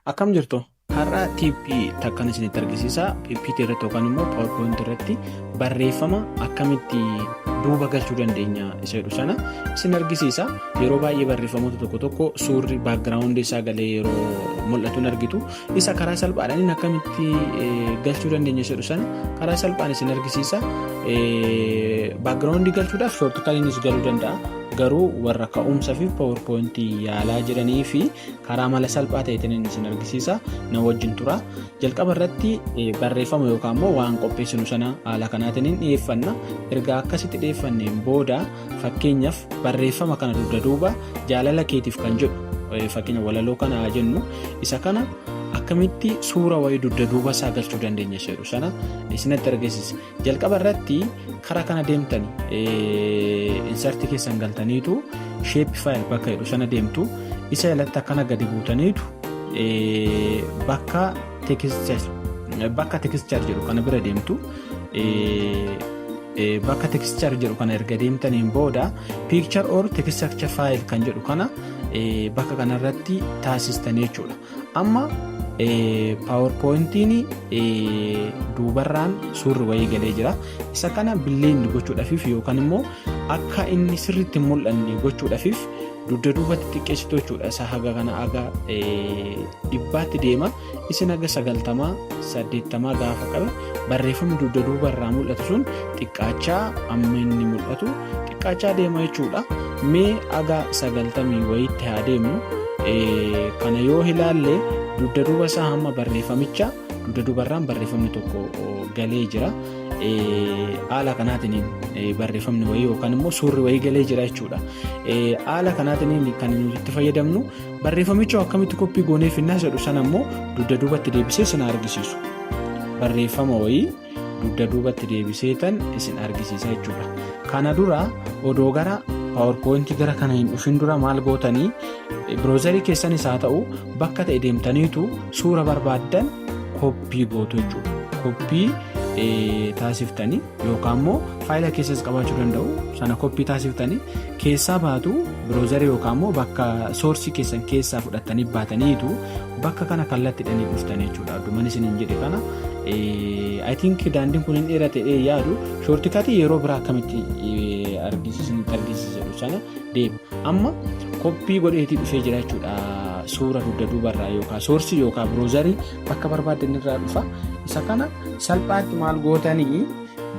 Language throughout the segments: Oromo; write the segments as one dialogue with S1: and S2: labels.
S1: Akkam jirtu har'a tiippii takkan isinitti argisiisa. PPT irratti yookaan immoo PowerPoint irratti barreeffama akkamitti duuba galchuu dandeenya isa jedhu sana isin argisiisa. Yeroo baay'ee barreeffamoota tokko suurri baakgiraawundi isaa galee yeroo mul'atu argitu. Isa karaa salphaadhaan akkamitti galchuu dandeenya isa jedhu sana karaa salphaan isin argisiisa. Baakgiraawundi galchuudhaaf shoortikaliinis galuu danda'a. Garuu warra ka'umsa fi PowerPointii yaalaa jiranii fi karaa mala salphaa ta'eetiin isin argisiisa. Na wajjin tura. Jalqaba irratti barreeffama yookaan immoo waan qopheessinu sana haala kanaatiin dhiyeeffanna. Erga akkasitti dhiyeeffanneen booda fakkeenyaaf barreeffama kana dugda duuba jaalala keetiif kan jedhu fakkeenya walaloo kana jennu isa kana akkamitti suura wayii dugda duuba isaa galchuu dandeenya jedhu sana isinitti argisiisa. Jalqaba irratti karaa kana deemtanii insert keessan galtaniitu shape file bakka jedhu sana deemtu. Isa jalatti akkana gadi buutaniitu bakka texture jedhu kana bira deemtu. Bakka texture jedhu kana erga deemtaniin booda picture or texture file kan jedhu kana bakka kanarratti taasistanii jechuudha. Amma PowerPointiin duubarraan suurri wayii galee jira. Isa kana billeen gochuudhaafif yookaan immoo akka inni sirriitti mul'anne gochuudhaafif dugda duubatti xiqqeessitu jechuudha. Isa haga kana haga 100tti deema. Isin haga 90 80 gaafa qabe barreeffamni dugda duubarraa mul'atu sun xiqqaachaa amma inni mul'atu xiqqaachaa deema jechuudha. Mee haga 90 wayiitti haa deemu. Kana yoo ilaalle dugda duuba isaa hamma barreeffamicha dugda duubarraan barreeffamni tokko galee jira. Haala kanaatiin barreeffamni wayii yookaan immoo suurri wayii galee jira jechuudha. Haala kanaatiin kan nuti itti fayyadamnu barreeffamicha akkamitti koppii goonee finnaa jedhu sana immoo dugda duubatti deebisee isin argisiisu. Barreeffama wayii dugda duubatti deebiseetan isin argisiisa jechuudha. Kana dura odoo gara PowerPoint gara kana hin dhufin dura maal gootanii browserii keessanis haa ta'u bakka ta'e deemtaniitu suura barbaaddan koppii gootu jechuudha. Koppii taasiftanii yookaan immoo faayila keessas qabaachuu danda'u sana koppii taasiftanii keessaa baatu browserii yookaan immoo bakka soorsii keessan keessaa fudhattanii baataniitu bakka kana kallattiidhaan dhuftanii jechuudha. Addumaan isin jedhe kana I think daandiin kun hin dheerate yaadu shoortikatii yeroo biraa akkamitti argisiisa sana deema. Amma koppii godheetii dhufee jira jechuudha. Suura dugda duubarraa yookaan soorsii yookaan browserii bakka barbaadan irraa dhufa. Isa kana salphaatti maal gootanii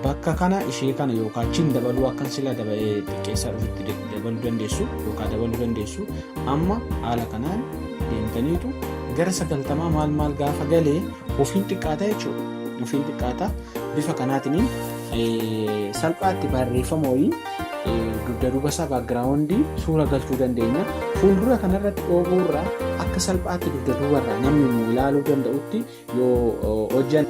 S1: bakka kana ishee kana yookaan achiin dabaluu akkan sila xiqqeessaa dhufitti dabaluu dandeessu yookaan dabaluu dandeessu. Amma haala kanaan deemtaniitu gara 90 maal gaafa galee ofiin xiqqaata jechuudha. Ofiin xiqqaata bifa kanaatiin salphaatti barreeffama wayii dugda duuba isaa baakgiraawundii suura galchuu dandeenya. Fuuldura kanarratti dhoobuurraa akka salphaatti dugda duubarraa namni ilaaluu danda'utti yoo hojjan